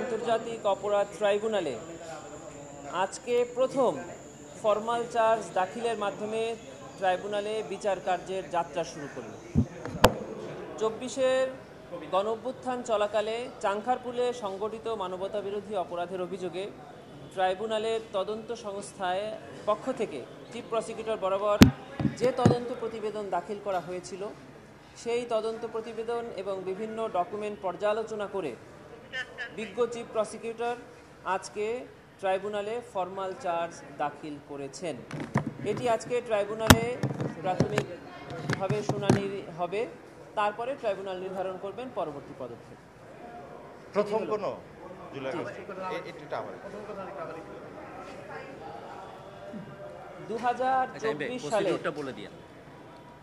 আন্তর্জাতিক অপরাধ ট্রাইব্যুনালে আজকে প্রথম ফরমাল চার্জ দাখিলের মাধ্যমে ট্রাইব্যুনালে বিচার কার্যের যাত্রা শুরু করল। ২৪-এর গণঅভ্যুত্থান চলাকালে চাংখারপুলে সংগঠিত মানবতাবিরোধী অপরাধের অভিযোগে ট্রাইব্যুনালের তদন্ত সংস্থায় পক্ষ থেকে চিফ প্রসিকিউটর বরাবর যে তদন্ত প্রতিবেদন দাখিল করা হয়েছিল সেই তদন্ত প্রতিবেদন এবং বিভিন্ন ডকুমেন্ট পর্যালোচনা করে বিজ্ঞ চিফ প্রসিকিউটর আজকে ট্রাইব্যুনালে ফরমাল চার্জ দাখিল করেছেন। এটি আজকে ট্রাইব্যুনালে প্রাথমিকভাবে শুনানি হবে, তারপরে ট্রাইব্যুনাল নির্ধারণ করবেন পরবর্তী পদক্ষেপ। প্রথম কোন জুলাই 2024 সালে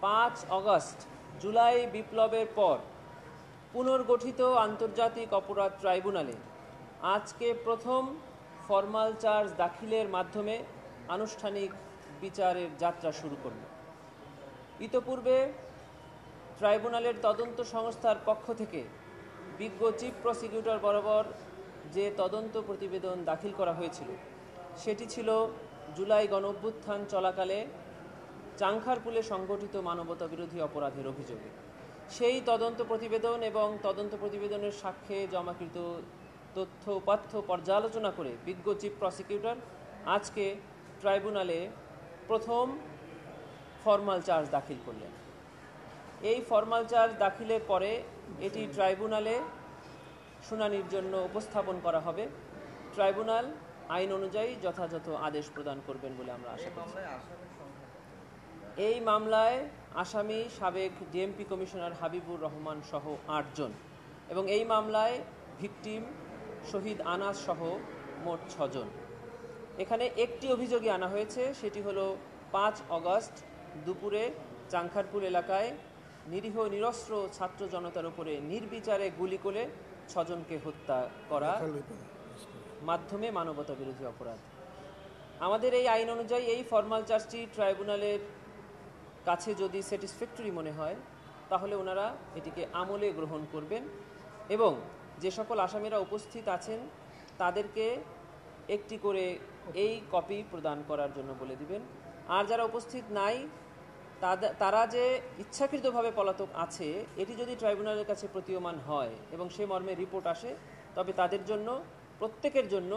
5 আগস্ট জুলাই বিপ্লবের পর পুনর্গঠিত আন্তর্জাতিক অপরাধ ট্রাইব্যুনালে আজকে প্রথম ফরমাল চার্জ দাখিলের মাধ্যমে আনুষ্ঠানিক বিচারের যাত্রা শুরু করল। ইতোপূর্বে ট্রাইব্যুনালের তদন্ত সংস্থার পক্ষ থেকে বিজ্ঞ চিফ প্রসিকিউটর বরাবর যে তদন্ত প্রতিবেদন দাখিল করা হয়েছিল সেটি ছিল জুলাই গণঅভ্যুত্থান চলাকালে চাংখারপুলে সংগঠিত মানবতাবিরোধী অপরাধের অভিযোগে। সেই তদন্ত প্রতিবেদন এবং তদন্ত প্রতিবেদনের সাক্ষ্যে জমাকৃত তথ্য উপাত্ত পর্যালোচনা করে বিজ্ঞ চিফ প্রসিকিউটর আজকে ট্রাইব্যুনালে প্রথম ফরমাল চার্জ দাখিল করলেন। এই ফরমাল চার্জ দাখিলের পরে এটি ট্রাইব্যুনালে শুনানির জন্য উপস্থাপন করা হবে। ট্রাইব্যুনাল আইন অনুযায়ী যথাযথ আদেশ প্রদান করবেন বলে আমরা আশা করছি। এই মামলায় আসামি সাবেক ডিএমপি কমিশনার হাবিবুর রহমান সহ 8 জন এবং এই মামলায় ভিকটিম শহীদ আনাস সহ মোট 6 জন। এখানে একটি অভিযোগই আনা হয়েছে, সেটি হলো 5 আগস্ট দুপুরে চাংখারপুল এলাকায় নিরীহ নিরস্ত্র ছাত্র জনতার উপরে নির্বিচারে গুলি করে 6 জনকে হত্যা করা মাধ্যমে মানবতা বিরোধী অপরাধ। আমাদের এই আইন অনুযায়ী এই ফরমাল চার্জটি ট্রাইব্যুনালের কাছে যদি স্যাটিসফ্যাক্টরি মনে হয় তাহলে ওনারা এটিকে আমলে গ্রহণ করবেন এবং যে সকল আসামিরা উপস্থিত আছেন তাদেরকে একটি করে এই কপি প্রদান করার জন্য বলে দিবেন। আর যারা উপস্থিত নাই তারা যে ইচ্ছাকৃতভাবে পলাতক আছে এটি যদি ট্রাইব্যুনালের কাছে প্রতীয়মান হয় এবং সে মর্মে রিপোর্ট আসে তবে তাদের জন্য প্রত্যেকের জন্য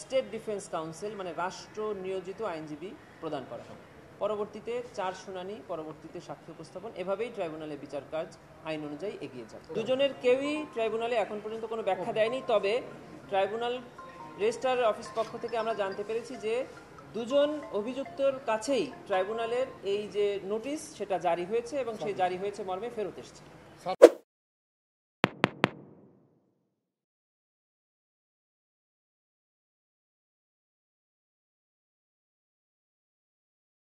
স্টেট ডিফেন্স কাউন্সিল মানে রাষ্ট্র নিয়োজিত আইনজীবী প্রদান করা হবে। পরবর্তীতে 4 শুনানি, পরবর্তীতে সাক্ষ্য উপস্থাপন, এভাবেই ট্রাইব্যুনালে বিচার কাজ আইন অনুযায়ী এগিয়ে যাবে। দুজনের কেউই ট্রাইব্যুনালে এখন পর্যন্ত কোনো ব্যাখ্যা দেয়নি, তবে ট্রাইব্যুনাল রেজিস্ট্রার অফিস পক্ষ থেকে আমরা জানতে পেরেছি যে 2 জন অভিযুক্তর কাছেই ট্রাইব্যুনালের এই যে নোটিশ সেটা জারি হয়েছে এবং সেই জারি হয়েছে মর্মে ফেরত এসেছে।